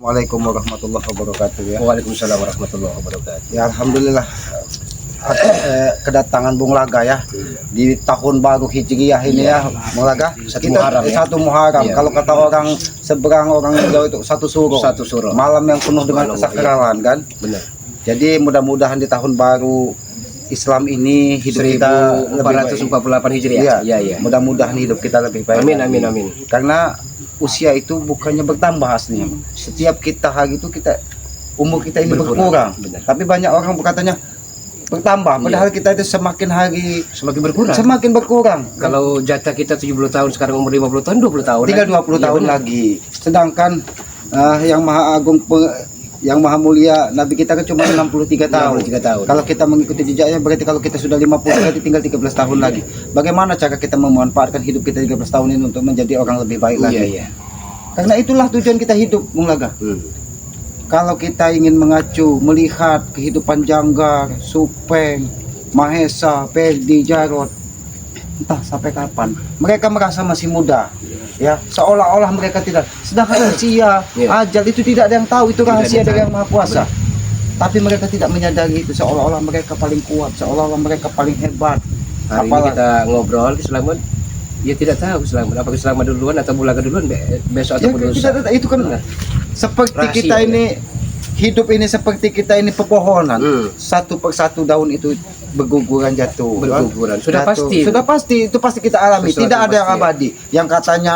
Assalamualaikum warahmatullahi wabarakatuh ya. Waalaikumsalam warahmatullahi wabarakatuh. Ya alhamdulillah kedatangan Bung Laga ya di tahun baru Hijriyah ini ya Bung Laga. Muharram, ya. Satu Muharram. Iya. Kalau kata orang seberang orang Jawa itu satu suro. Satu suro. Malam yang penuh dengan kesakralan kan. Benar. Jadi mudah-mudahan di tahun baru Islam ini hidup kita lebih baik. 1448 Hijriah. Iya. Iya. Mudah-mudahan hidup kita lebih baik. Amin amin amin. Karena usia itu bukannya bertambah aslinya. Setiap kita hari itu umur kita ini berkurang. Benar. Tapi banyak orang berkatanya bertambah. Padahal kita itu semakin hari Semakin berkurang. semakin berkurang. Kalau jatah kita 70 tahun sekarang umur 50 tahun 20 tahun. Tinggal 20 Iya, tahun benar. lagi. Sedangkan yang Maha Agung yang Maha Mulia Nabi kita kan cuma 63 tahun. 63 tahun. Kalau kita mengikuti jejaknya berarti kalau kita sudah 50 berarti tinggal 13 tahun lagi. Bagaimana cara kita memanfaatkan hidup kita 13 tahun ini untuk menjadi orang lebih baik lagi? Iya iya. Karena itulah tujuan kita hidup, Bung Laga. Kalau kita ingin mengacu, melihat kehidupan Janggar, Supeng, Mahesa, Perdi, Jarot, entah sampai kapan, mereka merasa masih muda. Ya, seolah-olah mereka tidak. Sedangkan usia, ajal itu tidak ada yang tahu, itu rahasia dari Yang Maha Kuasa. Tapi mereka tidak menyadari itu, seolah-olah mereka paling kuat, seolah-olah mereka paling hebat. Hari ini kita ngobrol Selamat. Dia tidak tahu Selamat apakah Selamat duluan atau Bulaga duluan besok Ya, atau lusa. itu kan seperti Rahasia, kita ini hidup ini seperti kita ini pepohonan. Satu persatu daun itu berguguran jatuh. Berguguran. Sudah Jatuh. pasti. Sudah pasti itu pasti kita alami. Sesuatu Tidak ada yang pasti, ya. abadi. Yang katanya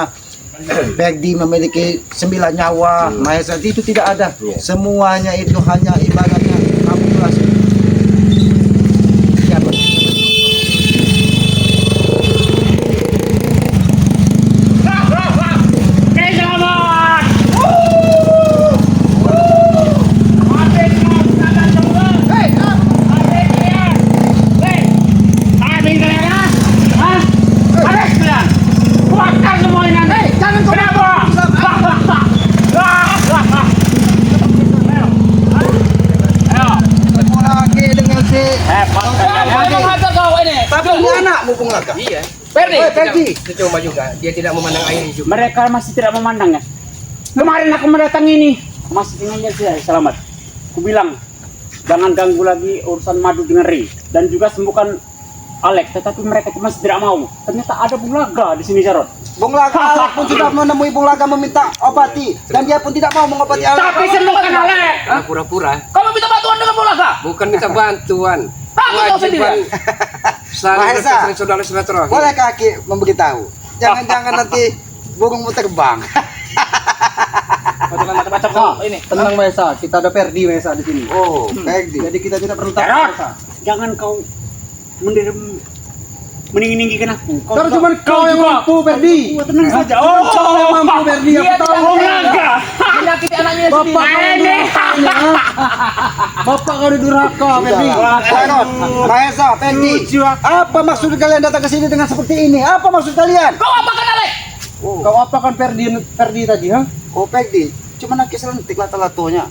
Perdi memiliki 9 nyawa, Mahesa itu tidak ada. Iya. Semuanya itu hanya ibaratnya kamuflase. Ya, Bang. Ketemu lagi dengan si tapi ini anakmu Bung Laga. Iya. Perdi, Perdi. Coba juga. Dia tidak memandang air juga. Mereka masih tidak memandang ya. Kemarin aku mendatangi ini masih dengannya saya Selamat. Aku bilang jangan ganggu lagi urusan Madu dengan Ri dan juga sembuhkan Alex, tetapi mereka masih tidak mau. Ternyata ada Bung Laga di sini Jarot. Bung Laga Alek pun sudah menemui Bung Laga meminta obati dan dia pun tidak mau mengobati Alek. Tapi sembuhkan Alex. Pura-pura. Kamu minta bantuan dengan Bung Laga? Bukan minta bantuan. Kamu tahu sendiri. Saling Mahesa. berkata saudara silaturahmi. Boleh kaki memberitahu? Jangan-jangan nanti burungmu terbang. Macam-macam ini. Tenang Mahesa, kita ada Perdi Mahesa di sini. Oh, Perdi. Jadi kita tidak perlu Jarot, takut Mahesa. jangan kau meninggi-ninggikan aku. Karena cuma kau yang juga. mampu Perdi. Tenang saja. Kau yang mampu Perdi. Aku Dia tahu. tidak Bung Laga. Menyakiti anaknya Bapak kau sendiri. durhaka. Bapak kau durhaka Perdi. Jarot, Mahesa, Perdi. Apa maksud kalian datang ke sini dengan seperti ini? Apa maksud kalian? Kau apakan Alex? Kau apakan Perdi tadi, ha? Oh, Perdi. Cuma nak selentik lato-latonya.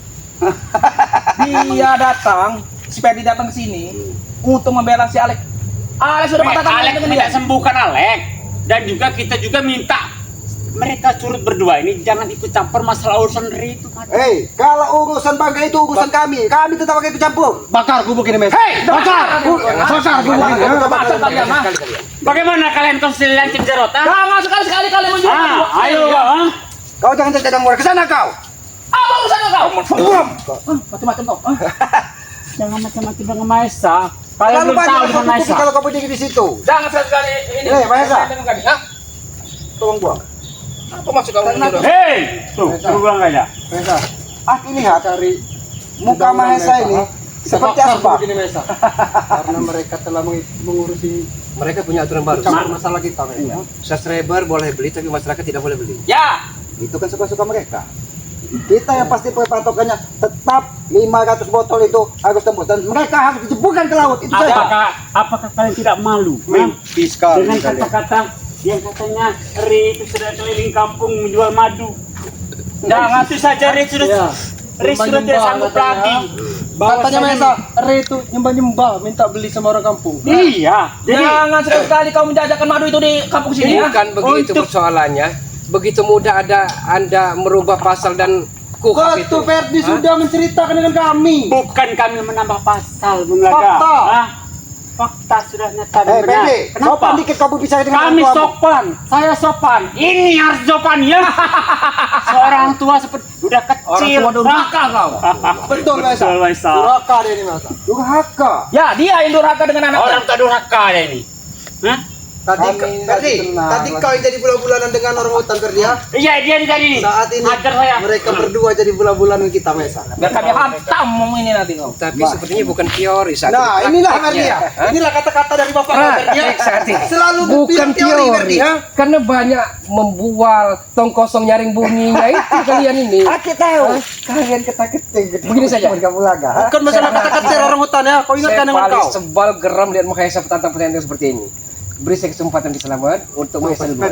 Dia datang, supaya dia datang ke sini untuk membela si Alex. Alex sudah patah tangan Alex dengan minta dia. sembuhkan Alex dan juga kita juga minta mereka curut berdua ini jangan ikut campur masalah urusan Ri itu. Hei, kalau urusan bangga itu urusan kami. Kami tetap pakai ikut campur. Bakar gubuk ini Mahesa. Hei, Bakar gubuk ini. ha? Macam kalian, ha? Bagaimana kalian konsilian Jarot? Jangan sekali-sekali kalian menjual. Ayo, ha? Kau jangan cadang luar ke sana kau. Apa urusannya kau? Macam-macam kau. Jangan macam-macam dengan Mahesa. Kalian Lalu belum tahu banyak dengan Mahesa. kalau kau berdiri di situ. Jangan sekali-sekali ini. Mahesa. Dengan kami, ha? Tolong buang. Apa maksud kamu menyuruh? Hei, tuh, bilang aja. Mahesa, Aku lihat cari muka Mahesa ini Kita seperti bakar asbak. gubuk ini Mahesa. Karena mereka telah mengurusi Mereka punya aturan baru. campur masalah kita Mahesa. Subscriber boleh beli tapi masyarakat tidak boleh beli. Ya. Itu kan suka-suka mereka. Kita yang pasti patokannya tetap 500 botol itu harus tembus dan mereka harus dijeburkan ke laut. Itu saja. Apakah kalian tidak malu? Fiskal Dengan kata-kata yang katanya Ri itu sudah keliling kampung menjual madu. Jangan itu saja Ri sudah Ya. Ri sudah tidak sanggup lagi. Katanya Mahesa, Re itu nyembah-nyembah minta beli sama orang kampung. Iya. Jadi Jangan sekali-kali kau menjajakan madu itu di kampung sini, ya. Bukan begitu Untuk- persoalannya. Begitu mudah Anda merubah pasal dan Aku Betul, Ferdi sudah menceritakan dengan kami. Bukan kami menambah pasal, Bung Laga. Fakta. Hah? Fakta sudah nyata dan benar. Pede, Kenapa? sopan dikit kamu bicara dengan Kami orang tuamu. sopan, saya sopan. Ini harus sopan ya. Seorang tua seperti udah kecil. Orang tua durhaka kau. Betul, Mesa. Betul, Mesa. Durhaka dia ini, Mesa. Durhaka. Ya, dia yang durhaka dengan anaknya. Orang tak durhaka ya ini. Hah? Tadi, Kami Ferdi, kenal. tadi kau yang jadi bulan-bulanan dengan orang hutan, Ferdi ya? Iya, dia di tadi nih. Saat ini Ajar saya. mereka berdua jadi bulan-bulanan kita, Mesa. Biar kami hantam ini nanti kau. Tapi sepertinya bukan teori saat Nah, ini inilah prakteknya. Ferdi ya. Hah? Inilah kata-kata dari Bapak Praktek, Ferdi ya. Sakti. Selalu Bukan bilang teori, Ferdi teori, ya. karena banyak membual tong kosong nyaring bunyinya itu kalian ini. Aku tahu. Kalian ketak-ketik. Begini saja. Kamu laga. Bukan masalah kata-kata orang hutan ya. Kau ingatkan dengan Saya kau. paling sebal geram lihat Mahesa petantang-petantang seperti ini. Beri saya kesempatan keselamat untuk Mahesa dulu.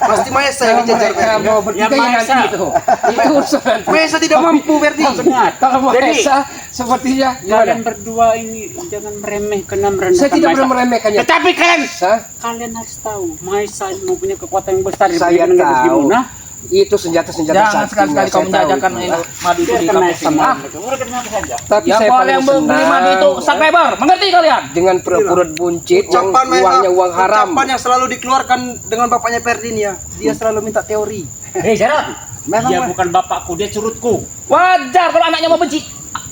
Pasti Maesa yang dijajar, Mereka Ferdi. mau bertiga Ya, ya Mahesa. nanti itu. Itu urusan nanti. Maesa tidak mampu, Ferdi. Benar. Kalau Jadi, Mahesa sepertinya kalian gimana? berdua ini jangan meremehkan dan merendahkan Saya tidak Maesa. pernah meremehkannya. Tetapi Mahesa, kalian harus tahu, Maesa ini mempunyai kekuatan yang besar di saya negeri tahu. Gimana? Itu senjata-senjata Jangan sakti, sekali-sekali saya kau tahu menjajakan itu. ini madu itu di Biarkan kampus Maesa ini. mereka. Mereka kenapa saja? Tapi Yang saya kau paling yang beli madu itu senang subscriber, mengerti kalian? dengan pura-pura buncit yang Ucapan Maesa, uangnya uang haram. ucapan yang selalu dikeluarkan dengan bapaknya Ferdi nih ya. Dia selalu minta teori. Hei, Jarot. Memang, Dia Mas. bukan bapakku, dia curutku. Wajar kalau anaknya mau benci.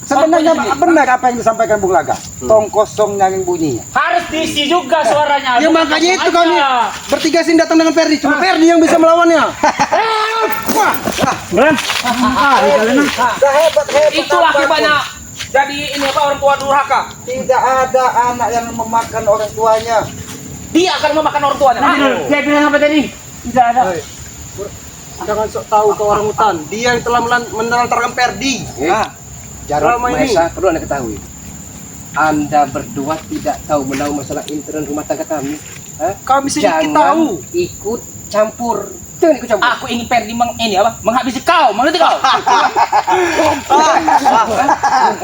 Sebenarnya benar apa yang disampaikan Bung Laga. Tong kosong nyaring bunyinya. Harus diisi juga suaranya. Ya Bukan makanya kosong itu kami aja. bertiga sini datang dengan Ferdi. Cuma Ferdi yang bisa melawannya. Bram. Dah hebat. Itulah akibatnya. Jadi ini apa orang tua durhaka. Tidak ada anak yang memakan orang tuanya. Dia akan memakan orang tuanya. Nanti dulu. Dia bilang apa tadi? Tidak ada. Jangan sok tahu ke orang hutan. Dia yang telah menelantarkan Ferdi. Jarod Selama ini. Mahesa perlu Anda ketahui. Anda berdua tidak tahu menahu masalah intern rumah tangga kami. Hah? Kami sedikit Jangan tahu. ikut campur. Jangan ikut campur. Aku ingin Ferdi menghabisi kau, mengerti kau?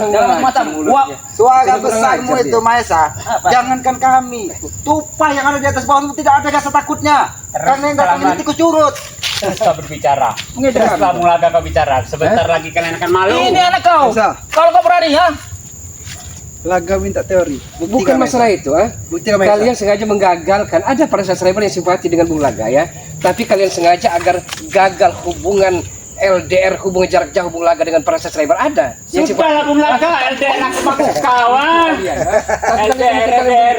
Jangan macam mulutnya. Suara Tidak besarmu kurang ajar itu Maesa. Jangankan kami. Tupai yang ada di atas bawah itu tidak ada rasa takutnya. Karena yang datang ini tikus curut. Kita berbicara. Setelah Mulaga kau bicara, sebentar lagi kalian akan malu. Ini anak kau. Bisa. Kalau kau berani ya. Laga minta teori. Bukan masalah itu, Buktikan Maesa. kalian sengaja menggagalkan. Ada para subscriber yang simpati dengan Bung Laga ya. Tapi kalian sengaja agar gagal hubungan LDR, hubungan jarak jauh Bung Laga dengan para subscriber ada. Sudah lah Bung Laga, LDR aku maksud kawan. Tapi LDR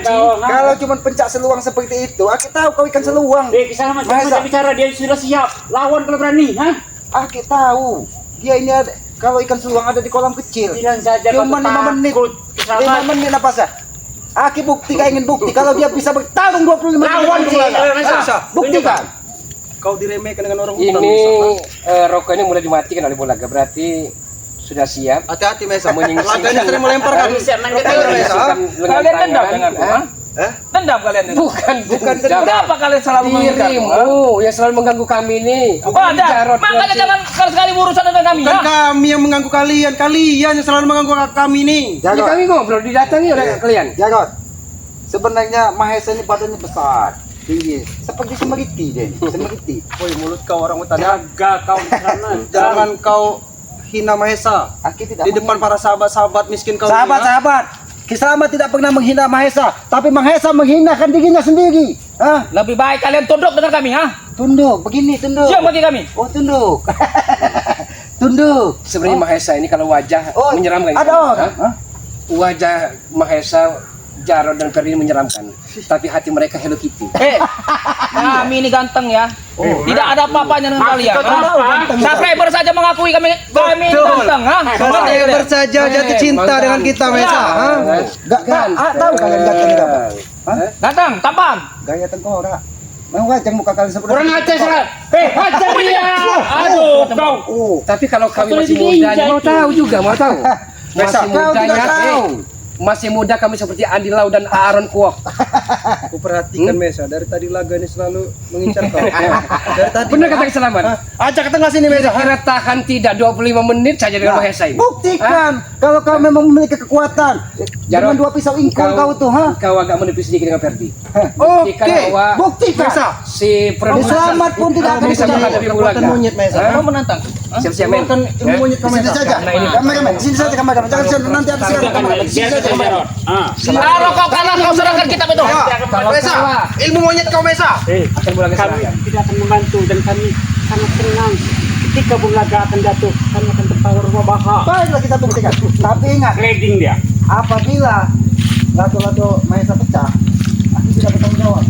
kawan. Kalau cuma pencak seluang seperti itu, aku tahu kau ikan seluang. Dia kisah macam Maesa. dia bicara, dia sudah siap. Lawan kalau berani, ha? Aku tahu. Dia ini ada, kalau ikan seluang ada di kolam kecil. Bilang saja kau Cuma 5 menit. takut. 5 menit apa sah? Aki buktikan, ingin bukti kalau dia bisa bertarung 25 menit. Lawan sih. Maesa. Buktikan. Kau diremehkan dengan orang hutan. Ini Maesa. rokok ini mulai dimatikan oleh Bung Laga. Berarti sudah siap. Hati-hati Maesa. Menyingsingkan. Laganya sering melemparkan. Bisa main Maesa. Menyingsingkan lengan Kalian dendam tangan. denganku, Hah? ha? Dendam kalian ini. Bukan Kenapa dendam. kalian selalu menginginkan? Dirimu yang selalu mengganggu kami ini. Wajar. Jarod, Makanya Jarod. jangan sekali-sekali berurusan dengan kami. Bukan Ya? kami yang mengganggu kalian. Kalian yang selalu mengganggu kami nih. Ini Jarod, kami ngobrol didatangi oleh kalian. Jarod. Sebenarnya Mahesa ini badannya besar, tinggi, seperti Semeriti deh, Semeriti. Woi, mulut kau orang hutan. Jaga kau di sana. Jangan kau hina Mahesa Aki tidak di depan para sahabat-sahabat miskin kau. sahabat-sahabat. Kisama tidak pernah menghina Mahesa, tapi Mahesa menghinakan dirinya sendiri. Hah? Lebih baik kalian tunduk dengan kami, ha? Tunduk, begini tunduk. Siap bagi kami. Oh tunduk. Tunduk. Sebenarnya Mahesa ini kalau wajah Oh, menyeramkan. ada orang. Hah? Wajah Mahesa, Jarod dan Ferdi menyeramkan. Tapi hati mereka Hello Kitty. Kami ini ganteng ya. Tidak ada apa-apanya dengan kalian. kau tahu apa? Subscriber saja mengakui kami ganteng, ha? Subscriber saja jatuh cinta dengan kita Mahesa. Ha? Gak tahu kalian ganteng apa? Ganteng, tampan. Gaya tengkorak. Mau wajah muka kalian seperti Kurang ajar serat. Hajar dia. Aduh, kau. Oh. Tapi kalau kami Satu masih lagi muda, diinjak mau itu. tahu juga, mau tahu. Masa Masih kau tidak mudanya, tahu? masih muda kami seperti Andi Lau dan Aaron Kwok. Aku perhatikan Mesa, dari tadi Laga ini selalu mengincar kau. Dari tadi. Benar kata Selamat. Ajak ke tengah sini Mesa. Kira tahan tidak 25 menit saja dengan Mahesa ini. Buktikan kalau kau memang memiliki kekuatan. Jangan Jarod, dua pisau ingkong kau tuh, ha? Kau agak menepis sedikit dengan Ferdi. Oke, bahwa buktikan. Mesa. si Selamat pun tidak akan bisa percaya. menghadapi Bung Kekuatan Laga. monyet Mesa. Hah? Kau menantang. Siap-siap men. Keluarkan ilmu monyet kau Sini Mesa. saja. Nah, ini. Kameramen, sini saja kameramen. Jangan sana, nanti ada siaran kameramen. Sini saja kameramen. Kalau kau kalah kau serahkan kitab itu. Kalau Mesa, salah, ilmu monyet kau Mesa. akan Bung Laga Kami serahkan. tidak akan membantu dan kami sangat senang ketika Bung Laga akan jatuh. Kami akan tertawa baha. Baiklah kita buktikan. Tapi ingat, Trading dia. apabila lato-lato Mahesa pecah, aku tidak bertanggung jawab.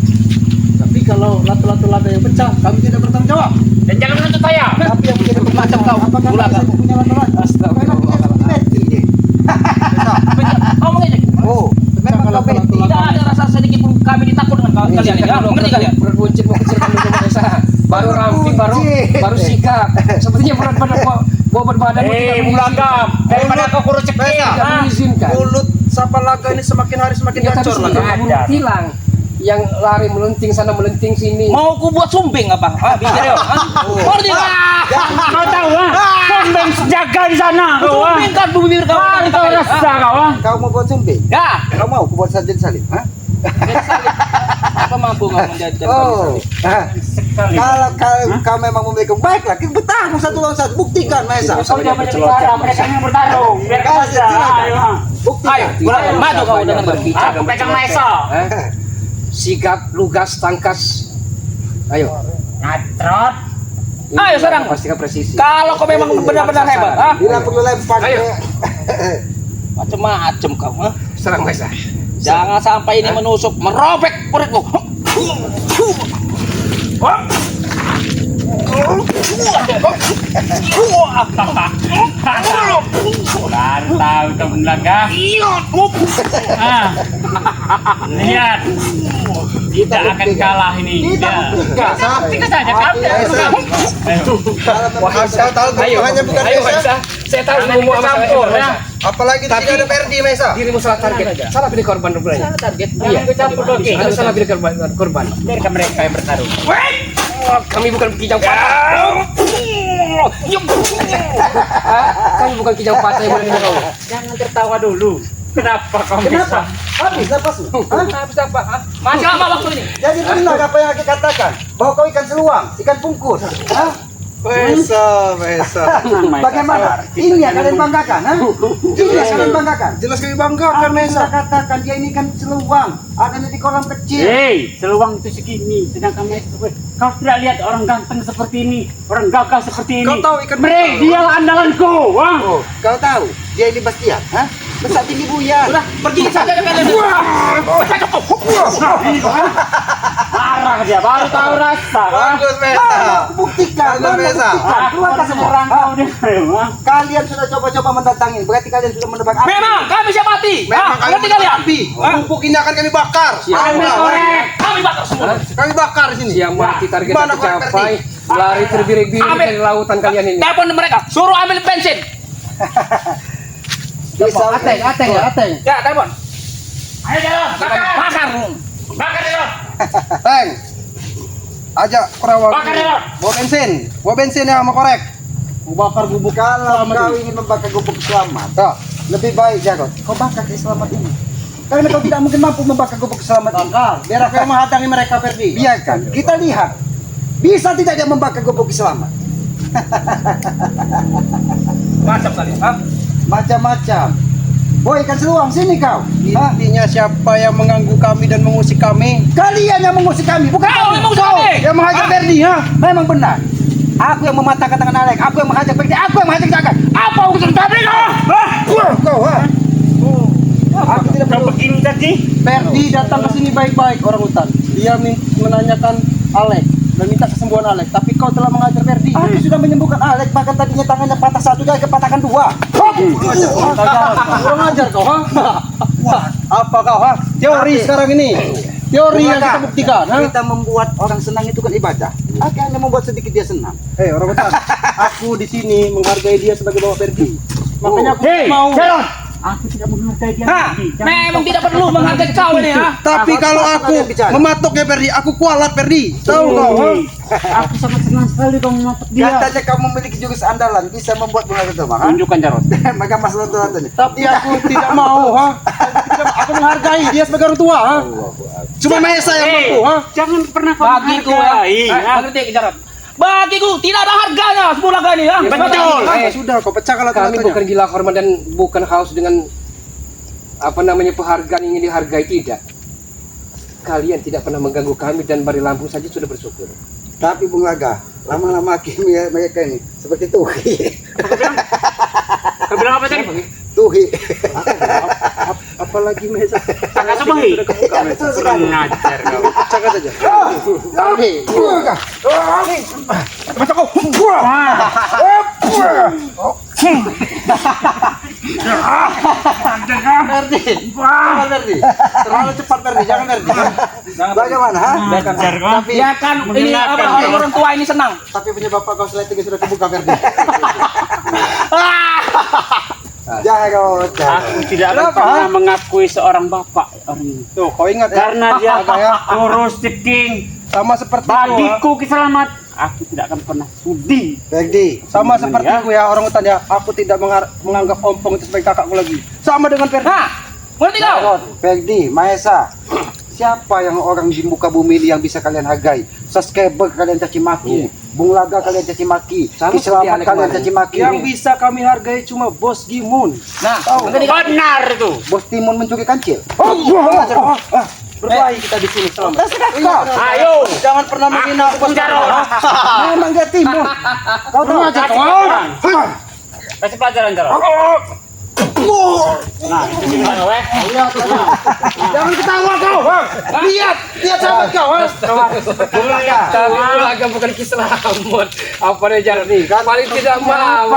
Tapi kalau lato-lato laga yang pecah, kami tidak bertanggung jawab. Dan jangan menuntut saya. Tapi yang menjadi Macam kau, apakah Bulaga. Mahesa punya lato-lato? Astagfirullah. Memang dia seperti Betty dia. Kau mengejek. Oh, memang kau Betty. Tidak ada rasa sedikit pun kami ditakut dengan kalian. Ya, mengerti kalian? Berat buncit mau kecilkan dulu Mahesa. Baru ramping, baru sikap. Sepertinya berat badan bobot badan Bung Laga, daripada kau kurus cekik. tidak ah. mengizinkan. Mulut Sapa Laga ini semakin hari semakin Ya, tapi gacor sudah Laga. keburu hilang. Yang lari melenting sana melenting sini. Mau ku buat sumbing apa? Bicara yo. Ngerti kau? Kau tahu ah? Sombeng jaga di sana kau ah. Sumbing kan bibir kau. Kau rasa kau ah. Kau mau buat sumping? Ya. Kau mau aku buat sarjan salib? Hah? Apa mampu kau menjadi Oh, Sekali. kau memang memiliki baiklah, kita bertarung satu lawan satu, buktikan Mahesa. Kau jangan berbicara, mereka yang bertarung. Biar kau saja. Ayo, ah. Buktikan. Ayo, Bulaga, maju kau dengan berbicara. Aku pegang Mahesa. Sigap, lugas, tangkas. Ayo. Ngatrot. Ayo, serang. Pastikan presisi. Kalau kau memang benar-benar hebat, ah? Bila perlu lempar. Ayo. Macam-macam kau, ah? Serang Mahesa. Jangan sampai ini menusuk, merobek perutmu. Baru tahu kau Bung Laga. Ah. Lihat. Tidak akan kalah ini. Kita buktikan. Buktikan saja kan. Wah, saya tahu Ayo, hanya bukan ayo Mesa. Mahesa. Saya tahu Jangan ilmu ikut sama campur, Mahesa. ya. Apalagi tidak ada Perdi Mesa. Dirimu salah target. Salah pilih korban rupanya. Salah target. Iya. Jangan ikut campur Doki. Anda salah pilih korban. Biarkan mereka yang bertarung. Kami bukan kijang patah. Kami bukan kijang patah yang berani kau. Jangan tertawa dulu. Kenapa kau bisa? Habis lepas lu. Hah? Habis apa? ah? Masih lama waktu ini. Jadi benar apa yang aku katakan, bahwa kau ikan seluang, ikan pungkus. Hah? Mesa. Bagaimana? Ini yang kalian banggakan, ha? Ini yang kalian banggakan. Jelas kami banggakan Aku Mesa. sudah katakan dia ini kan seluang, adanya di kolam kecil. Hei, seluang itu segini, sedangkan mereka kau tidak lihat orang ganteng seperti ini, orang gagah seperti ini. Kau tahu ikan mereka besar, dia andalanku, wah. Oh, kau tahu dia ini Bastian, ha? Besar tinggi buyan. Sudah, pergi saja kalian. Marah dia, baru tahu rasa. Bagus Mesa. Buktikan, Bagus, Mesa. keluarkan semua. Serang kau dia, wah. Kalian sudah coba-coba mendatangi, berarti kalian sudah menebak api. Memang kami siap mati. Memang kami Ngerti kalian? api. Pupuk ini akan kami bakar. Kami korek. Kami bakar semua. Kami bakar di sini. Siang mati target Mana kau tercapai. Lari terbirik-birik Ambil. dari lautan kalian ini. Telepon mereka, suruh ambil bensin. Bisa Ateng ya, ateng. Ya, telepon. Ayo jalan, bakar. Bakar. Bakar dia. Teng. Ajak perawat. Bakar dia. Bawa bensin ya sama korek. bakar gubuk. Kalau kau ingin membakar gubuk selamat, Tuh. lebih baik Jarot, kau bakar ke selamat ini. Karena kau tidak mungkin mampu membakar gubuk selamat ini. Biar aku yang menghadangi mereka Perdi. Biarkan, kita lihat. Bisa tidak dia membakar gubuk selamat? Macam kali, ha? Macam-macam. Boy, ikan seluang, sini kau. Hah? Intinya siapa yang mengganggu kami dan mengusik kami? Kalian yang mengusik kami, bukan Kau yang mengusik kau kami. yang menghajar Ferdi, ha? Memang benar. Aku yang mematahkan tangan Alek, aku yang menghajar Ferdi, aku yang menghajar Jagan. Apa urusan kami kau? Kau, ha? Aku tidak Kau perlu. begini tadi. Perdi datang ke sini baik-baik orang hutan. Dia menanyakan Alek dan minta kesembuhan Alek, tapi kau telah mengajar Perdi. Aku sudah menyembuhkan Alek, bahkan tadinya tangannya patah satu, jadi kepatahkan dua. Kurang ajar kau, ha? Wah, apa kau, ha? Teori Oke. sekarang ini. Teori yang Maka, kita buktikan, ha? kita membuat orang senang itu kan ibadah. Aku hanya membuat sedikit dia senang. Hei, orang hutan. Aku di sini menghargai dia sebagai bapak Perdi. Makanya aku Hei, mau. Jaron. Aku tidak menghargai dia Ha, lagi. Jangan memang kau tidak perlu menghargai kau ini, ha? Tapi Apa- kalau apa aku kalian bicara? mematoknya Perdi, aku kualat Perdi. Tahu kau, ha? Aku sangat senang sekali kau mematok dia. Katanya kamu memiliki jurus andalan, bisa membuat bunga itu, ha? Tunjukkan Jarot. Maka masalah itu. Tapi aku tidak mau, ha? Aku menghargai dia sebagai orang tua, ha? Cuma Mahesa yang mampu, ha? Jangan pernah kau Bagiku ya. menghargai. Mengerti, Jarot? Bagiku tidak ada harganya Bulaga ini ya. Betul. Sudah, kau pecahkan Kami rata-ratanya. bukan gila hormat dan bukan haus dengan apa namanya penghargaan ingin dihargai, tidak. Kalian tidak pernah mengganggu kami dan Bari Lampung saja sudah bersyukur. Tapi Bung Laga, lama-lama mereka ini seperti tuhi. Kau bilang apa tadi? Tuhi. Apalagi Mesa. Kakak sebagai. Kurang ngajar kau. Pecahkan saja. Tuhi. Masa kau? Ferdi. Jangan Ferdi. Terlalu cepat Ferdi, jangan Ferdi. Bagaimana? Ngajar kau. Ya kan ini apa orang tua ini senang. Tapi punya bapak kau sletingnya sudah kebuka Ferdi. Jangan. Aku tidak akan pernah mengakui seorang bapak orang ini. Tuh, kau ingat ya? Karena dia kurus ceking. Sama seperti Bagiku kiselamat. Aku tidak akan pernah sudi. Ferdi. Sama sepertiku ya orang hutan ya. Aku tidak menganggap ompong itu sebagai kakakku lagi. Sama dengan Ferdi. Hah? Ngerti kau? Ferdi, Mahesa. Siapa yang orang di muka bumi ini yang bisa kalian hargai? Subscriber kalian caci maki, Bung Laga kalian caci maki, Sama Kiselamat seperti Alek kalian kemarin. caci maki. Yang bisa kami hargai cuma Bos Gimun. Nah, ngerti kau? Benar itu. Bos Timun mencuri kancil. Berkelahi kita di sini selamat. Ayo. Jangan pernah menghina Bos Jarot. Memang dia Timun. Kau tahu aja. Kasih pelajaran Jarot. Nah, itu gimana weh? Jangan ketawa kau. Lihat sahabat kau. Bung Laga bukan kiselamat. Apa nih jalan nih? Paling tidak mau.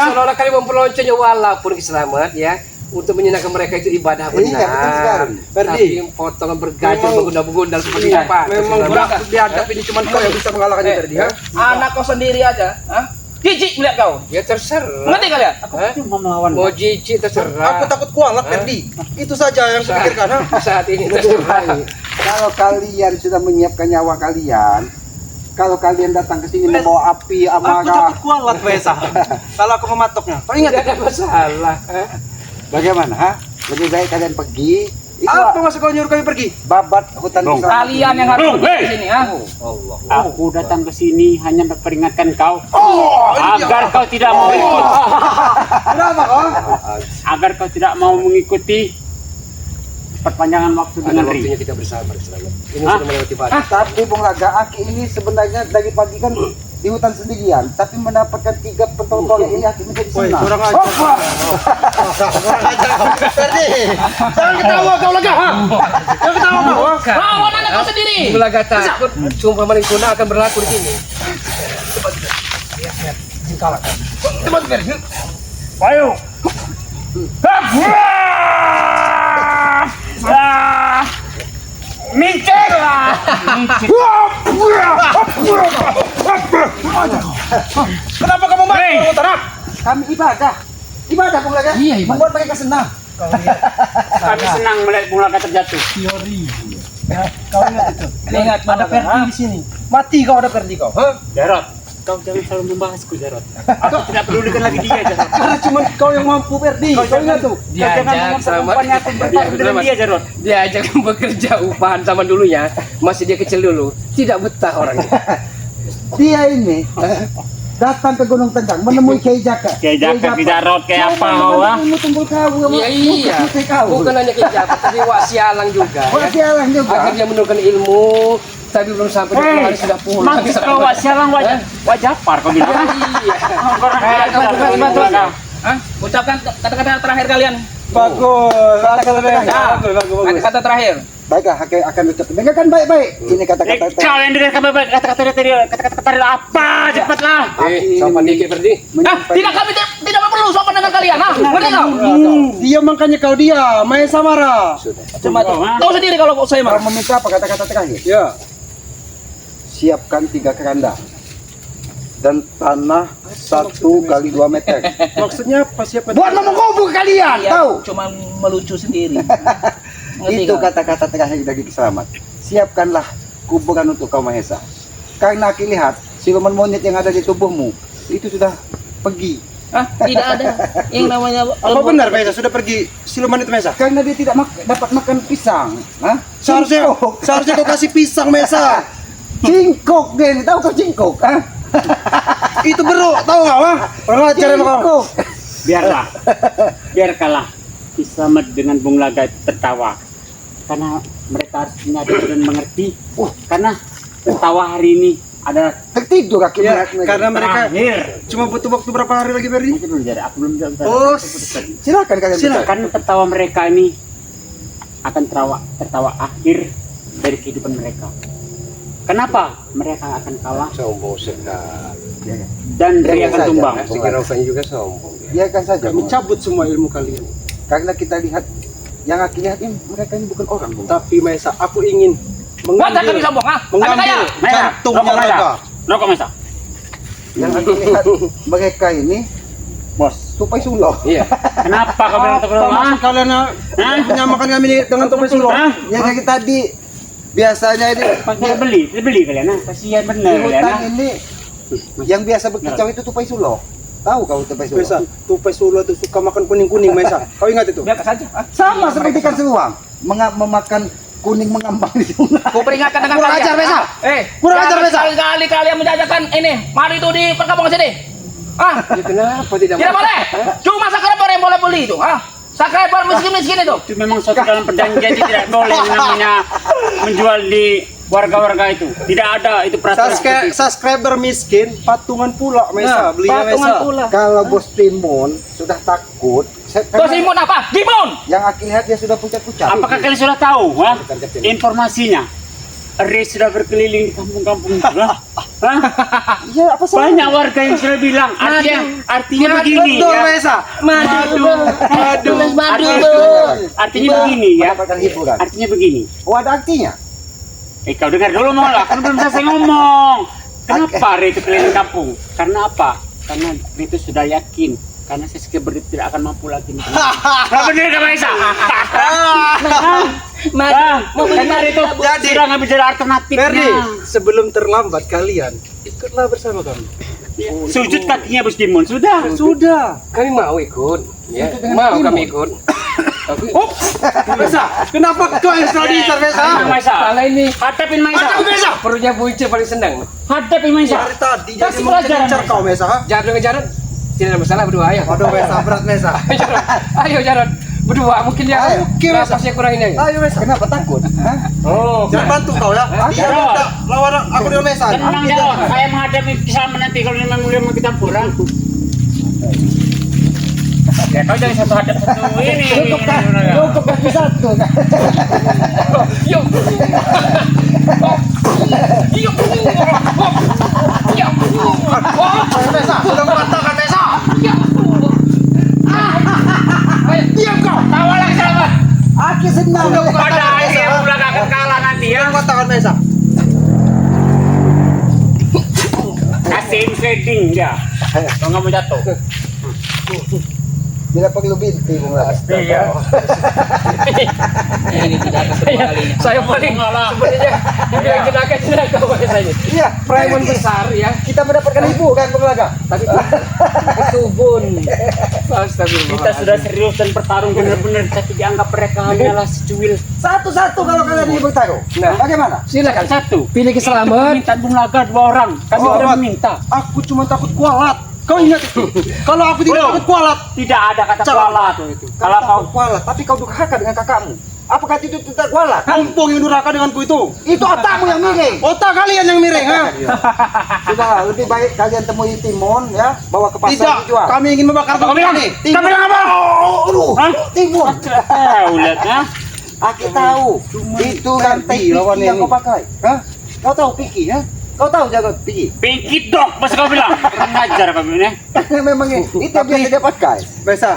Seolah kali memperloncengnya walaupun kiselamat ya. Untuk menyenangkan mereka itu ibadah benar. Iya, betul sekali. Tapi potongan bergajah menggundal-gundal seperti apa? Memang berat biadab ini cuma kau yang bisa mengalahkannya Ferdi ya. Anak kau sendiri aja, hah? Jijik melihat kau. Ya terserah. Ngerti kalian? Cuma melawan. Mau jijik terserah. Aku takut kualat Ferdi. Itu saja yang kupikirkan. Ha? Saat ini terserah. Kalau kalian sudah menyiapkan nyawa kalian, kalau kalian datang ke sini membawa api Aku amarah, takut kualat Mesa. Kalau aku mematoknya. Kau ingat Tidak ada masalah. bagaimana? Ha? Lebih baik kalian pergi. Itu apa maksud kau nyuruh kami pergi? babat hutan Bung. Kiselamat. Kalian yang harus Bung, pergi ke hei. sini, ah. Allah. Aku datang ke sini hanya memperingatkan kau ini dia. agar kau tidak mau ikut, Kenapa kau? agar kau tidak mau mengikuti perpanjangan waktu Ada dengan waktunya Ri. kita bersabar selama. Ini Hah? sudah melewati batas. Tapi Bung Laga, Aki ini sebenarnya dari pagi kan di hutan sendirian, tapi mendapatkan 3 pentol ini Aki menjadi Woi, senang. kurang ajar. Kurang ajar. Ferdi, jangan ketawa kau Laga. Ha? Jangan ketawa kau. Ha? Lawan anak kau sendiri. Bung Laga takut sumpah maringkuna akan berlaku di sini. Cepat Ferdi. Ayo. Mincir. Kenapa kamu marah? Hei. Orang hutan, ha? Kami ibadah. Ibadah Bung Laga. Iya, ibadah. Membuat mereka senang. Kami senang melihat Bung Laga terjatuh. Ingat Ada Ferdi di sini. Mati kau ada Ferdi kau. Ha? Jarot, kau jangan selalu membahasku Jarot. Aku tidak pedulikan lagi dia Jarot. Karena cuma kau yang mampu Ferdi. Kau ingat tuh. Kau jangan Diajak sama memperlakukannya aku bertarung dengan dia Jarot. diajak bekerja upahan zaman dulunya, masih dia kecil dulu, tidak betah orangnya. Dia ini datang ke Gunung Tenggang menemui Kiai Jaka. Kiai Jaka, Kiai Jarot, kayak apa kau ah? Tumbul kau. Iya, bukan hanya kejabat, tapi wak sialang juga. Wah, Ya. sialan juga. Akhirnya menurunkan ilmu, tapi belum sampai di hari sudah pulang. Maksud kau wak sialang wak Japar kau bilang. Iya. Hah? Ucapkan kata-kata terakhir kalian. Bagus. Kata-kata terakhir. Nah, Bagus, bagus, bagus. kata-kata terakhir. Baiklah, akan ucap. Dengarkan baik-baik. Ini kata-kata. Kau yang dengar kata-kata tadi apa? Cepatlah. Sopan dikit Ferdi. Tidak kami tidak perlu sopan dengan kalian, ah. Ngerti kau? Dia makanya kau dia, Mahesa marah. Cuma tahu sendiri kalau saya Kau marah. meminta apa kata-kata terakhir? Ya. Siapkan 3 keranda dan tanah 1 kali 2 meter. Maksudnya apa siapa? Buat mengubur kalian, Iya, tahu? cuma melucu sendiri. Ngerti Itu kau? kata-kata terakhir dari Kiselamat. Siapkanlah kuburan untuk kau Mahesa. Karena Aki lihat siluman monyet yang ada di tubuhmu itu sudah pergi. Hah? Tidak ada yang namanya Apa benar Mahesa sudah pergi siluman itu Mahesa? Karena dia tidak dapat makan pisang. Hah? Seharusnya kau kasih pisang Mahesa. Cingkok dia ini, tahu kau cingkok? Hah? Itu bro, tahu nggak mah? Orang ajar emang kau. Biarkanlah Ki Slamet dengan Bung Laga tertawa, karena mereka harus menyadari dan mengerti. Karena tertawa hari ini adalah Tertidur kaki Ya, mereka. karena mereka terakhir. cuma butuh waktu berapa hari lagi Ferdi? Nanti dulu jadi, aku belum jawab. Oh, Silakan kalian. Silakan. Kan tertawa mereka ini akan tertawa akhir dari kehidupan mereka. Kenapa mereka akan kalah Sombong sekali. dan Ri akan saja. tumbang? Si Gerofanya juga sombong. Biarkan saja. Kami cabut semua ilmu kalian. Karena kita lihat yang aku lihat ini mereka ini bukan orang, Bung. Tapi Maesa, aku ingin Masa kami mengambil sombong, ha? Kami mengambil kaya. Mesa, jantungnya rokok Mesa. Laga. Rokok Mesa. Yang aku lihat mereka ini Bos, tupai sulo. Iya. kenapa kau bilang Apa terlalu maksud kalian menyamakan kami ini dengan Topai Sulo? Yang dari tadi biasanya ini Pakai beli kalian, nah. Kasihan benar di kalian, hutan nah. ini yang biasa berkicau itu tupai sulo. Tahu kau tupai sulo? Maesa, Topai Sulo itu suka makan kuning-kuning Maesa. Kau ingat itu? Biarkan saja. ha? Sama seperti kan seruang memakan kuning mengambang di sungai. Ku peringatkan dengan Kurang kalian. ajar, Besa. Kurang ajar, Besa. Sekali kalian menjajakan ini. Mari itu di perkampungan sini. Ah, Ya kenapa tidak tidak boleh. Cuma subscriber yang boleh beli itu. Ah, subscriber miskin-miskin itu. Itu memang suatu dalam perjanjian tidak boleh namanya menjual di warga-warga itu. Tidak ada itu peraturan. seperti itu. Subscriber miskin, patungan pula Maesa, belinya patungan Maesa. pula. Kalau Bos Timun sudah takut, Bos Imun apa? Gimun. yang aku lihat dia sudah pucat-pucat. Apakah kalian sudah tahu, ha? Informasinya? Ri sudah berkeliling di kampung-kampung itu, ha? Hah? Iya, apa sih? Banyak warga yang sudah bilang, artinya begini Betul ya. Maesa. Artinya begini ya. Mendapatkan hiburan. Artinya begini. Oh, ada artinya. Kau dengar dulu malah, kan belum selesai ngomong. Kenapa Ri itu keliling kampung? Karena apa? Karena Ri itu sudah yakin, karena subscriber itu tidak akan mampu lagi. Nah, bener kan Maisa? Karena Ri itu Jadi, sudah nggak bicara alternatifnya. Ferdi, sebelum terlambat kalian ikutlah bersama kami. Sujud kakinya Bos Timun, sudah. Sudah. Kami mau ikut. Ya, mau kami ikut. Tapi Maesa, kenapa kau yang selalu diincar Maesa? Maisa, salah ini hadapin Maisa. perutnya buice paling senang. Hadapin Maisa. Dari tadi jadi Kasih mau pelajaran, mengincar Maesa. kau Maesa. ha? Jarod dengan Jarod tidak ada masalah berdua ayo. Waduh Maesa, berat Maesa. Ayo Jarod berdua mungkin ya. Ayo, oke, Mas. Napasnya kurang ini ayo. Ayo Maesa. Kenapa takut? Hah? Oh, Jangan bantu kau ya. Dia Jarod. minta lawan aku dengan Maesa. Tenang Jarod, saya menghadapi Kisah nanti kalau memang dia mau kita kurang. Ya kau jangan satu hadap satu ini. Cukup kaki satu. yuk. Yuk. Yuk. Maesa, sudah mematahkan Maesa. Diam kau. Tawa lagi selamat. Aki senang. Pada akhirnya pulang akan kalah nanti ya. Sudah mematahkan Maesa. Kasihin trading dia. Kalau nggak mau jatuh. Bila perlu binti, Bung Las. Iya. Ini tidak akan kedua kalinya. Saya paling sebenarnya dibilang jenaka saya. Iya, Premon besar ya. kita mendapatkan hiburan, Bung Laga. Tapi ketubun. Astagfirullah. Kita sudah serius dan bertarung benar-benar, tapi dianggap mereka hanyalah secuil. Satu-satu kalau kalian ini bertaruh. Nah. Bagaimana? Silakan. Satu. Pilih keselamat. Minta Bung Laga 2 orang. Kami Oh, sudah Mat. meminta. Aku cuma takut kualat. Kau ingat itu? Kalau aku tidak takut kualat. Tidak ada kata Jangan. kualat. Kalau kau kualat, tapi kau durhaka dengan kakakmu. Apakah itu tidak kualat? Kampung yang durhaka denganku itu. Itu otakmu yang miring. Otak kalian yang miring, ha? Sudah, lebih baik kalian temui Timun ya, bawa ke pasar Tidak, dijual. kami ingin membakar Kau bilang? ini. Kau bilang apa? Hah? Timun. Ulat, ha? Aku tahu. Itu rantai lawan piki yang ini. kau pakai. Hah? Kau tahu piki, ya? Kau tahu jago piki? Pinky dog, masa kau bilang? Kurang ajar kau ini. Memang itu yang biasa dia pakai. Mesa,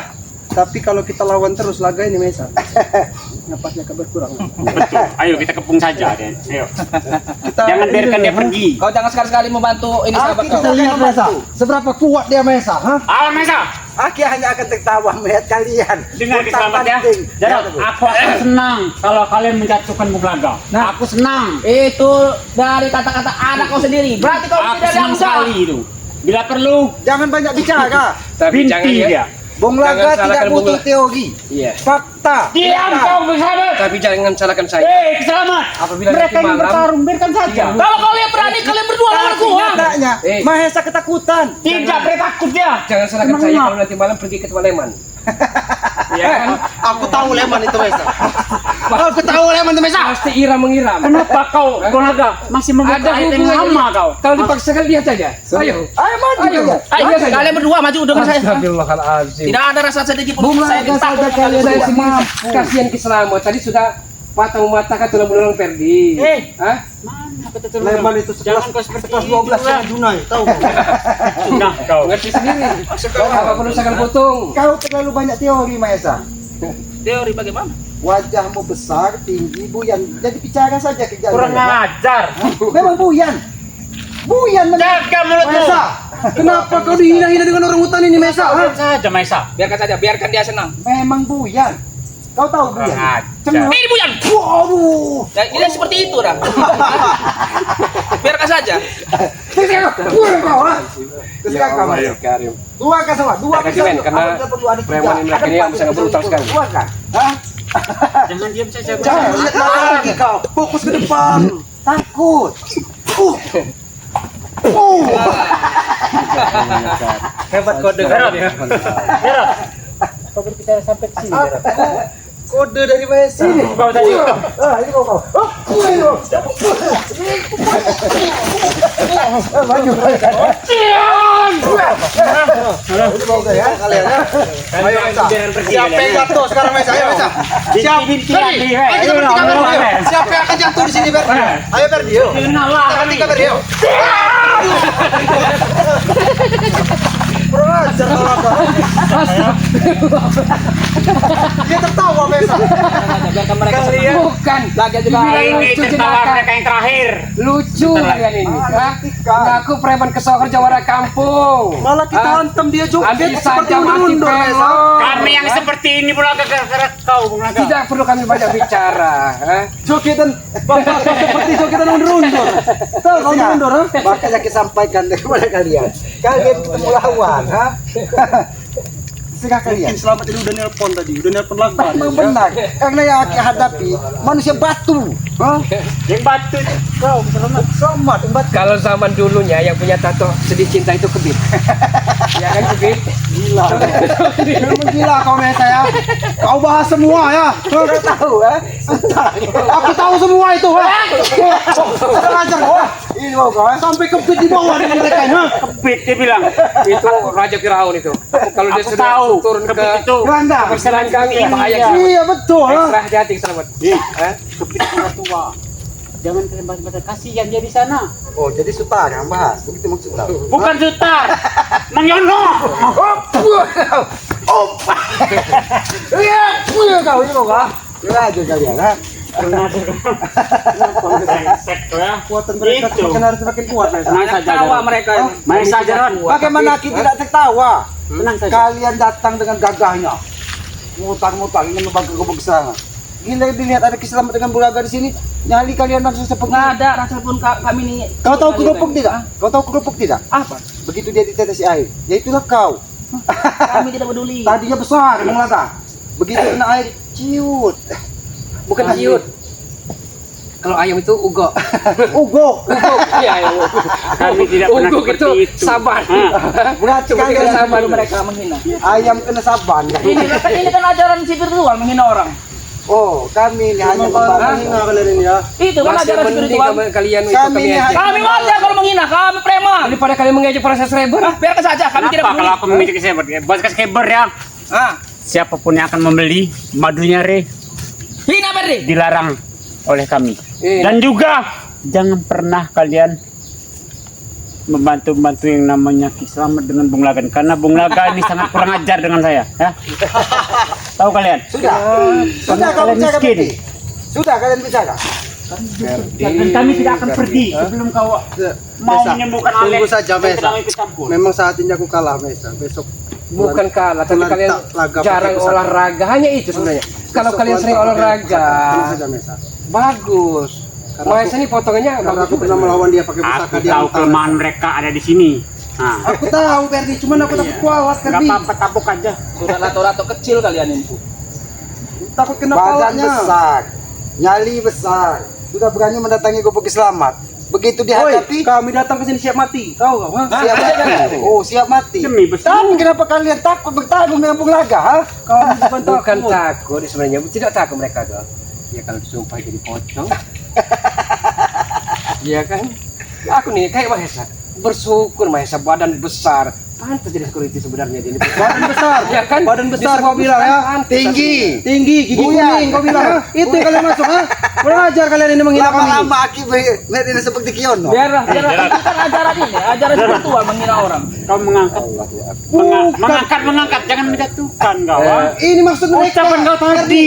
tapi kalau kita lawan terus Laga ini Mesa. Napasnya akan berkurang. Betul. Ayo kita kepung saja, Den. Ayo. Jangan biarkan dia pergi. Kau jangan sekali-sekali membantu ini sahabat kau. Kita lihat Mesa, seberapa kuat dia Mesa, hah? Ayo Mesa, Aki hanya akan tertawa melihat kalian. dengar Otak selamat ya. banting. Jarod, aku akan senang kalau kalian menjatuhkan Bung Laga. Nah. Aku senang. Itu dari kata-kata anak kau sendiri. Berarti kau Aku tidak senang dianggap. sekali itu. Bila perlu, Jangan banyak bicara. Tapi jangan binti ya. dia. Bung Jangan Laga salahkan tidak Bung butuh Laga. teori. Iya. Fakta kita. Diam kau bersahabat. Tapi jangan salahkan saya. Selamat. Apabila Mereka nanti yang malam- bertarung, biarkan saja. Kalau kalian berani, kalian berdua lawan gua. Nyatanya, Eh. Mahesa ketakutan. Tidak boleh takut dia. Jangan salahkan Memang saya enggak. kalau nanti malam pergi ke Leman. Ya kan? Aku tahu Leman itu Mesa. Aku tahu Leman itu Mesa. Pasti iram mengiram. Kenapa kau, Gonaga, masih membuka Ada ayat yang hubungannya. lama kau? Kalau dipaksakan lihat saja. Ayo. Ayo maju. Ayo. Ayo, Lihat saja. kalian berdua maju dengan saya. Astagfirullahaladzim. Tidak ada rasa sedikit pun. Bung Saya Laga takut saja dengan kalian Saya berdua. sendiri kasihan ke Selamat. Tadi sudah patah mematahkan tulang belulang Ferdi. Hah? Mana kata Leman itu Jangan kau seperti sekelas itu, 12 sama Junai, tahu nggak? Nah, kau. Ngerti sendiri. Apa perlu saya potong? Kau terlalu banyak teori Mahesa. Teori bagaimana? Wajahmu besar, tinggi, buyan. Jadi bicara saja kerjaan. Kurang ajar. Memang buyan. Buyan Jaga mulutmu. Mahesa. Kenapa kau dihina-hina dengan orang hutan ini Mesa? Biarkan saja, Maisa. Biarkan saja, biarkan dia senang. Memang buyan. Kau tahu buyan? Kurang Cemil. ajar. Ini Buyan. Waduh. Ya, ini seperti itu dah. Biarkan saja. Keserak kau, ha? Keserak kau, Mas. Karim. Dua kan sama, dua Kasih men, karena preman ini laki ini yang bisa berutang sekali. Dua kan? Hah? Jangan diam saja. Jangan lihat lagi kau. Fokus ke depan. Takut. Hebat kode. Berat. Kau berbicara sampai ke sini, Berat. Kode dari Mahesa. Kau tadi. Ah, ini kau. Oh, ini kau. Maju. Ini mau ke ya kalian ya. Ayo Mesa. Siapa yang jatuh sekarang Mesa? Ayo Mesa. Siapa? Ferdi. Ayo kita bertiga Ferdi. Siapa yang akan jatuh di sini Ferdi? Ayo Ferdi, yuk. Kenal lah. Kita bertiga Ferdi, yuk. Kurang ajar kau. Dia tertawa Mesa. Biarkan mereka senang. Kalian bukan. Lagi juga. Ini tertawa mereka yang terakhir. Lucu kalian ini. Hah? Ngaku preman kesohor jawara kampung. Malah kita hantam dia joget Anti seperti saja mati undur Mesa. pelok. Kami yang seperti ini pula gara-gara kau, Bung Naga. Tidak perlu kami banyak bicara. Hah? Jogetan bapak seperti jogetan undur-undur. Tahu kau undur, ha? Makanya kita sampaikan kepada kalian. Kalian ketemu lawan, ha? Segah kalian. Selamat ini udah nelpon tadi, udah nelpon lagi. Memang benar. Karena yang akan hadapi manusia batu. Hah? Yang batu kau, selamat. Sama batu. Kalau zaman dulunya yang punya tato sedih cinta itu Kebit. Ya kan Kebit? Gila. Memang gila kau Mesa ya. Kau bahas semua ya. Kau tahu ya? Aku tahu semua itu, ha. Kurang ajar kau. Ini mau kau, ha? Sampai kebit di bawah dengan mereka, ha? Kebit dia bilang. Itu Raja Firaun itu. Kalau dia Aku sudah tahu. turun ke Kebit itu. Gelanda. perseranggang ini bahaya. Iya betul, ha. Ekstra hati-hati Selamat. Hah? Kebit tua. Jangan kalian bahas-bahas, kasihan dia di sana. Oh, jadi sutar yang bahas. Begitu maksud kau. Bukan Sutar, Mang Yono. Iya, punya kau ini mau kau. Ya aja kalian, ha. Brengsek kau ya. Kekuatan mereka Itu. semakin hari semakin kuat, Mesa. Tenang saja. Tawa Ron. mereka. Main saja, Ron. Bagaimana kita tidak tertawa? Tenang saja. Kalian datang dengan gagahnya, mutar-mutar ingin membagi sana. Gila dilihat ada keselamatan dengan Bulaga di sini, nyali kalian langsung seperti. Nggak ada rasa pun kami ini. Kau tahu kerupuk tidak? Kau tahu kerupuk tidak? Apa? Begitu dia ditetesi air, ya itulah kau. Kami tidak peduli. Tadinya besar, Bulaga. Begitu kena air, ciut. Bukan ciut. Kalau ayam itu ugo. Ugo. Iya, ayam ugo. Kami tidak pernah Ugo seperti itu itu. sabar. Berarti Coba kita kalian sabar Mereka menghina. ayam kena saban. Ini kan ajaran spiritual menghina orang. Oh, kami ini hanya membangun. Menghina kalian ini ya. Itu kan Masih ajaran mending spiritual. kalian itu Kami kami ini aja. Kami wajar kalau menghina, kami preman. Daripada kalian mengejek para subscriber. Biarkan saja, kami tidak Kenapa peduli. kalau aku memiliki saber? Bos subscriber ya. Ah, Siapapun yang akan membeli madunya Re hina Ferdi. dilarang oleh kami. Iya. Dan juga jangan pernah kalian membantu-bantu yang namanya Ki Slamet dengan Bung Lagan karena Bung Laga ini sangat kurang ajar dengan saya ya. Tahu kalian? Sudah. Sudah kau kalian bicara miskin. berarti. Sudah kalian bicara. Dan kami tidak akan pergi sebelum kau mau Mesa, menyembuhkan tunggu Alex. saja, dan Mesa. tidak mau ikut campur. Memang saat ini aku kalah, Mesa. Besok Bukan kalah, tapi Bulan kalian tak laga jarang pakai pesawat. olahraga. Hanya itu sebenarnya. Kalau besok kalian bulan sering tak pakai olahraga, pusaka. Tenang saja, Mesa. bagus. Karena Mas ini potongannya Karena bagus aku juga. pernah melawan dia pakai pusaka Aku dia. tahu kelemahan mereka ada di sini. Nah, Aku tahu, Ferdi. Cuman aku takut kuat, gak Ferdi. apa-apa tabuk aja. Sudah lato-lato kecil kalian ini. takut kena badan palanya. besar, nyali besar, sudah berani mendatangi gubuk selamat. Begitu Woi, dihadapi, kami datang ke sini siap mati. Tahu kau? Ha? siap mati. Oh, siap mati. Demi besar. Tapi kenapa kalian takut bertarung dengan Bung Laga? Ha? Kami bukan Bukan takut. takut sebenarnya, tidak takut mereka tuh. Ya kalau disumpah jadi pocong. Iya kan? Aku nih kayak Mahesa, bersyukur Mahesa badan besar. Pantas jadi security sebenarnya di ini. Badan besar, Ya kan? badan besar Di kau semua bilang ya. pantas. Tinggi. Tinggi, gigi Buyan. kuning kau bilang. Ha? Itu yang kalian masuk, ha? Kurang ajar kalian ini menghina kami. Lama-lama Aki melihat ini seperti Kiono. Biarlah, itu kan ajaran ini, ajaran spiritual menghina orang. Kau mengangkat, jangan menjatuhkan kau. Ini maksud mereka. Ucapan kau tadi.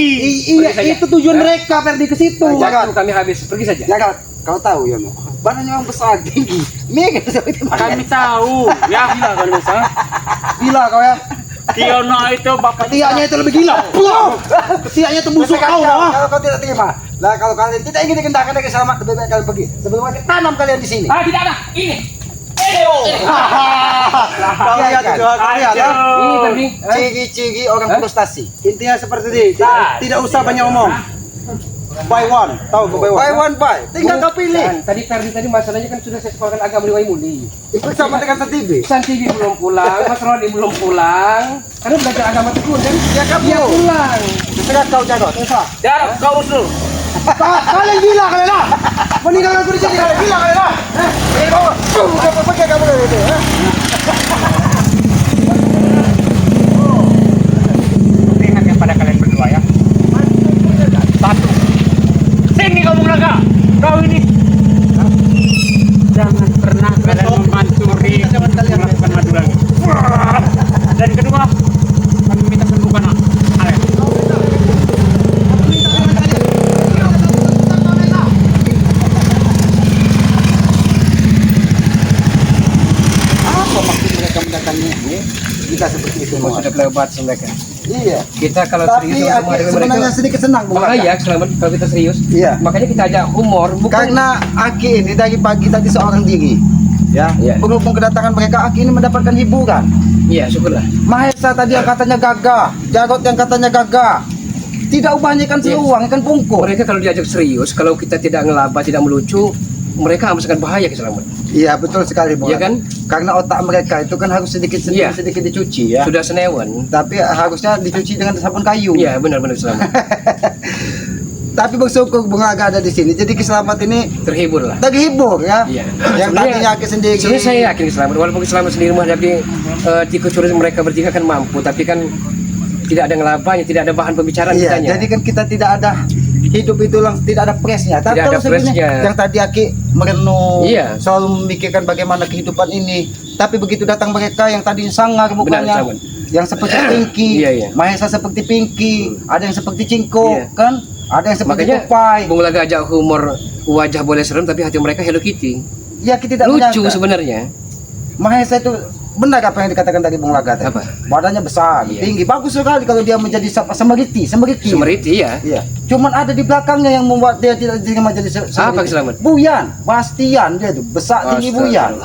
Iya, itu tujuan mereka pergi ke situ. Waktu kami habis pergi saja. Ya kau tahu Yono, badannya memang besar, tinggi. Mega seperti Kami tahu, ya. Gila kau ini, ha? Gila kau ya. Kiono itu bapak Ketiaknya itu lebih gila. Ketiaknya itu musuh kau, ha? Kalau kau tidak terima, lah kalau kalian tidak ingin dikendalikan dari selamat, lebih baik kalian pergi. Sebelum Aki tanam kalian di sini. Ah, tidak ada. Ini. Kau lihat itu, kau lihat ya. Ini tadi Ciri-ciri orang frustasi. Intinya seperti ini. Tidak usah banyak omong. Buy one. Tahu gue buy one? Buy one buy, tinggal kau pilih. Bukan. Tadi Ferdi tadi masalahnya kan sudah saya sekolahkan agama di Waimuli. Ikut sama dengan TV. Santibi belum pulang, Mas Rodi belum pulang. Karena belajar agama tekun kan? Ya kamu. Dia pulang. Sekarang kau Jarot. Jarot, kau urus dulu. Kalian gila kalian lah. Meninggalkan aku di sini kalian gila kalian lah. Kamu pergi kamu dari itu. ingat kepada kalian berdua ya. Satu. Sini kau Laga. Kau ini. Jangan pernah kalian memanturi melakukan madu lagi. Dan kedua, kami minta sembuhkan Alek. Apa maksud mereka mendatangi kita seperti itu? Semua sudah kelewat mereka. Iya. Kita kalau Tapi serius sama Aki dengan sebenarnya mereka, sedikit senang Bung Laga. bahaya selamat kalau kita serius. Iya. Makanya kita ajak humor, bukan Karena Aki ini dari pagi tadi seorang diri. Ya, Iya. berhubung kedatangan mereka, Aki ini mendapatkan hiburan. iya syukurlah. Mahesa tadi yang katanya gagah, Jarot yang katanya gagah. Tidak ubahnya ikan seluang, ikan pungkur. Mereka kalau diajak serius, kalau kita tidak ngelaba, tidak melucu, mereka amat sangat bahaya keselamatan. Iya, betul sekali, Bung. Iya kan? Karena otak mereka itu kan harus sedikit Iya. sedikit dicuci ya. Sudah senewan. Tapi harusnya dicuci dengan sabun kayu. Iya benar-benar selamat. Tapi bersyukur Bung Laga ada di sini. Jadi Keselamatan ini Terhibur lah. terhibur ya. Iya. Yang tadinya Aki sendiri. Sebenarnya saya yakin Keselamatan, walaupun Keselamatan sendiri menghadapi tikus curi mereka bertiga kan mampu, tapi kan tidak ada ngelabanya, tidak ada bahan pembicaraan Iya, kitanya. jadi kan kita tidak ada hidup itu tidak ada presnya. Tapi Tidak ada kalau sebenarnya presnya. yang tadi Aki merenung, Iya. selalu memikirkan bagaimana kehidupan ini. Tapi begitu datang mereka yang tadinya sangar mukanya, sangat. yang seperti Pinky, Iya, iya. Mahesa seperti Pinky, ada yang seperti Cingko, Iya. kan? Ada yang seperti Makanya Tupai. Bung Laga ajak humor, wajah boleh serem tapi hati mereka Hello Kitty. Ya kita tidak Lucu menyangka. sebenarnya. Mahesa itu benar apa yang dikatakan tadi Bung Laga tadi. Apa? Badannya besar, Iya. tinggi, bagus sekali kalau dia menjadi semeriti. Semeriti ya. Iya. Cuman ada di belakangnya yang membuat dia tidak diterima jadi Apa Keselamatan? Buyan, Bastian dia itu besar tinggi Buyan.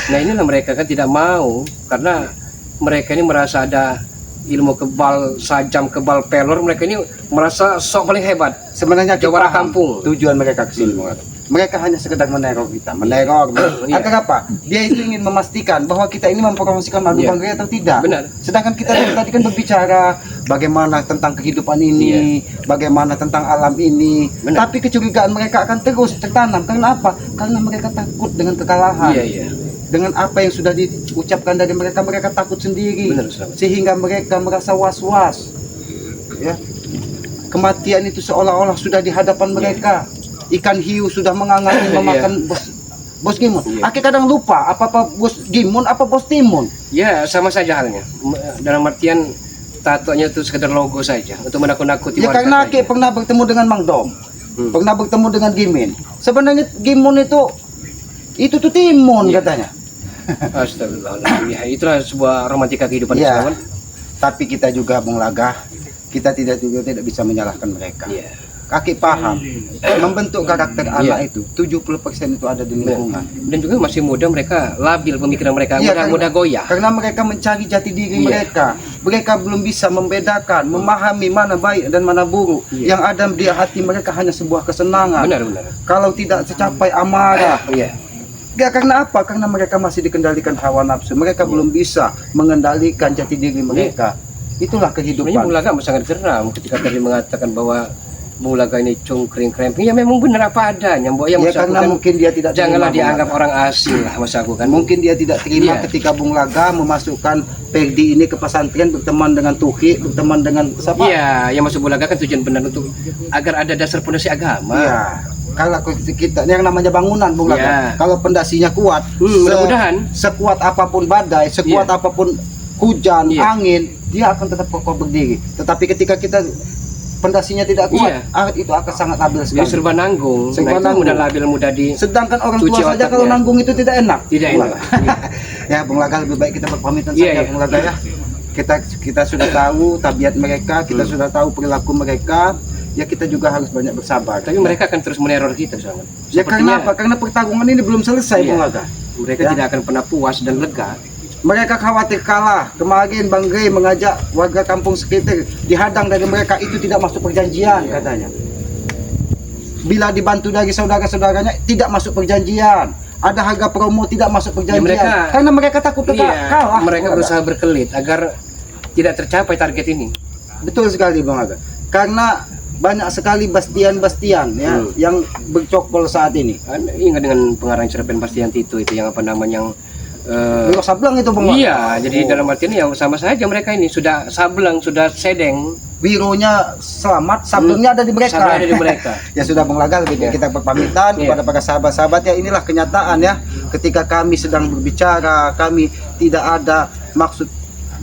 Nah inilah mereka kan tidak mau karena mereka ini merasa ada ilmu kebal, sajam kebal pelor, mereka ini merasa sok paling hebat. Sebenarnya kita Jawara paham kampung. tujuan mereka ke sini. Mereka hanya sekedar meneror kita, meneror. Iya. Agar apa? Dia itu ingin memastikan bahwa kita ini mempromosikan madu Iya. banggai atau tidak. Benar. Sedangkan kita dari tadi kan berbicara bagaimana tentang kehidupan ini, bagaimana tentang alam ini. Benar. Tapi kecurigaan mereka akan terus tertanam. Karena apa? Karena mereka takut dengan kekalahan. Iya iya. Dengan apa yang sudah diucapkan dari mereka, mereka takut sendiri. Benar, Ustaz. Sehingga mereka merasa was-was. Ya. Kematian itu seolah-olah sudah di hadapan mereka. Ikan hiu sudah menganga memakan bos Gimun. Aki kadang lupa apa bos Gimun, apa bos Timun. Ya sama saja halnya. Dalam artian tatonya itu sekedar logo saja untuk menakut-nakuti Ya warga karena saja. Aki pernah bertemu dengan Mang Dom. Pernah bertemu dengan Gimin. Sebenarnya Gimun itu tuh Timun katanya. Astagfirullahaladzim. Ya, itulah sebuah romantika kehidupan Ya. Keselamatan. Tapi kita juga Bung Laga, kita tidak bisa menyalahkan mereka. Iya. kaki paham membentuk karakter anak itu 70% itu ada di lingkungan. Dan juga masih muda, mereka labil pemikiran mereka, Iya, mudah goyah. Karena mereka mencari jati diri mereka. Mereka belum bisa membedakan, memahami mana baik dan mana buruk. Yang ada di hati mereka hanya sebuah kesenangan. Benar. Kalau tidak tercapai amarah. Iya. Ya, karena apa? Karena mereka masih dikendalikan hawa nafsu. Mereka belum bisa mengendalikan jati diri mereka. Itulah Sebenarnya kehidupan. Bung Laga sangat geram ketika tadi mengatakan bahwa Bung Laga ini cungkring kremping. Ya memang benar apa adanya, Mbok. Ya, karena mungkin dia tidak janganlah terima dianggap Bung Laga. orang asing lah, Mas aku kan. Mungkin dia tidak terima Iya. ketika Bung Laga memasukkan Perdi ini ke pesantren, berteman dengan Tuhi, berteman dengan siapa? Iya, yang masuk Bung Laga kan tujuan benar untuk agar ada dasar fondasi agama. Iya. Kalau kita yang namanya bangunan Bung Laga, Iya. kalau pondasinya kuat, mudah-mudahan. sekuat apapun badai, sekuat Iya. apapun hujan, Iya. angin, dia akan tetap kokoh berdiri. Tetapi ketika kita pondasinya tidak kuat, Iya. itu akan sangat labil Jadi sekali. serba nanggung. Serba Nah, itu nanggung. mudah labil, mudah di Sedangkan orang Cuci tua saja otaknya. kalau nanggung itu tidak enak. tidak Bung enak. Laga. Ya Bung Laga, lebih baik kita berpamitan Iya, saja iya. Bung Laga ya. Kita sudah tahu tabiat mereka, kita sudah tahu perilaku mereka. Ya kita juga harus banyak bersabar. Tapi mereka akan terus meneror kita, Sangat. Ya karena apa? Karena pertarungan ini belum selesai Iya. Bung Laga. Mereka Ya. tidak akan pernah puas dan lega. Mereka khawatir kalah. Kemarin Bang Gray mengajak warga kampung sekitar dihadang dari mereka, itu tidak masuk perjanjian katanya. Bila dibantu dari saudara-saudaranya tidak masuk perjanjian. Ada harga promo tidak masuk perjanjian. mereka- Karena mereka takut kalah. mereka Bung Laga. berusaha berkelit agar tidak tercapai target ini. Betul sekali Bang Laga. Karena banyak sekali bastian-bastian ya yang bercokol saat ini. Ingat dengan pengarang cerpen Bastian Tito itu yang apa namanya yang Beliau sableng itu Bang Laga. iya, jadi Oh. dalam artian ya sama saja mereka ini sudah sableng, sudah sedeng, Bironya selamat, sablengnya ada di mereka. sableng ada di mereka. Ya sudah Bung Laga, lebih baik Ya. kita berpamitan Ya. kepada para sahabat-sahabat ya. Inilah kenyataan ya. Ketika kami sedang berbicara, kami tidak ada maksud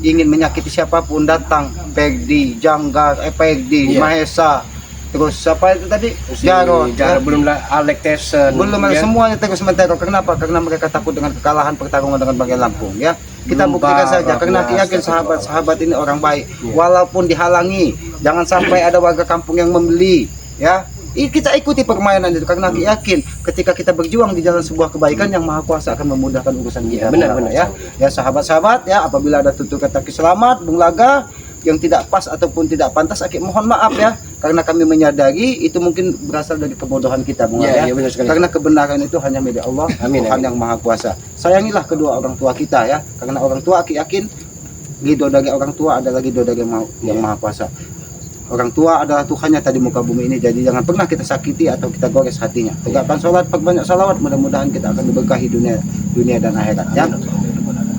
ingin menyakiti siapapun. Datang Perdi, Janggar, Perdi, Ya. Mahesa, terus siapa itu tadi? Jarod, ya. belum lah Alex Tyson, Belum ada ya. semuanya terus menteror. Kenapa? Karena mereka takut dengan kekalahan pertarungan dengan Banggai Lampung ya. Kita Belum buktikan parah, saja karena ya. yakin sahabat-sahabat ini orang baik. Ya. Walaupun dihalangi, jangan sampai ada warga kampung yang membeli ya. Kita ikuti permainan itu karena yakin ketika kita berjuang di jalan sebuah kebaikan, yang Maha Kuasa akan memudahkan urusan kita. Ya, benar-benar ya. Ya sahabat-sahabat ya, apabila ada tutur kata selamat Bung Laga yang tidak pas ataupun tidak pantas, mohon maaf ya, karena kami menyadari itu mungkin berasal dari kebodohan kita Bung Ya, Laga. ya, benar sekali. Karena kebenaran itu hanya milik Allah, Amin, Tuhan amin. yang Maha Kuasa. Sayangilah kedua orang tua kita ya, karena orang tua yakin ridho dari orang tua adalah ridho dari yang Maha Kuasa. Orang tua adalah Tuhannya tadi muka bumi ini, jadi jangan pernah kita sakiti atau kita gores hatinya. Tegakkan sholat, perbanyak salawat, mudah-mudahan kita akan diberkahi dunia dan akhirat ya.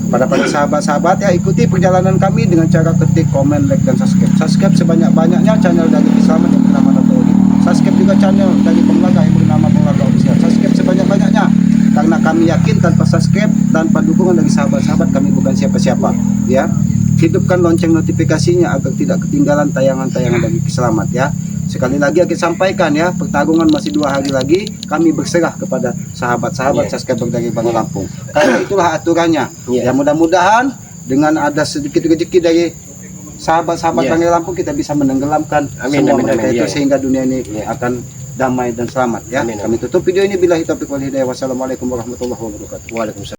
Pada sahabat-sahabat ya, ikuti perjalanan kami dengan cara ketik, komen, like, dan subscribe. Subscribe sebanyak-banyaknya channel dari Islamat yang bernama Natori. Subscribe juga channel dari Bung Laga yang bernama Bung Laga Official. Subscribe sebanyak-banyaknya, karena kami yakin tanpa subscribe, tanpa dukungan dari sahabat-sahabat, kami bukan siapa-siapa ya. Hidupkan lonceng notifikasinya agar tidak ketinggalan tayangan-tayangan dari Selamat ya. Sekali lagi aku sampaikan ya, pertarungan masih 2 hari lagi. Kami berserah kepada sahabat-sahabat subscriber dari Banggai Lampung. Karena itulah aturannya. Ya mudah-mudahan dengan ada sedikit rezeki dari sahabat-sahabat Banggai Lampung, kita bisa menenggelamkan semua mereka itu sehingga dunia ini akan damai dan selamat ya. Amin. Kami tutup video ini, billahi taufiq wal hidayah. Wassalamualaikum warahmatullahi wabarakatuh. Waalaikumsalam.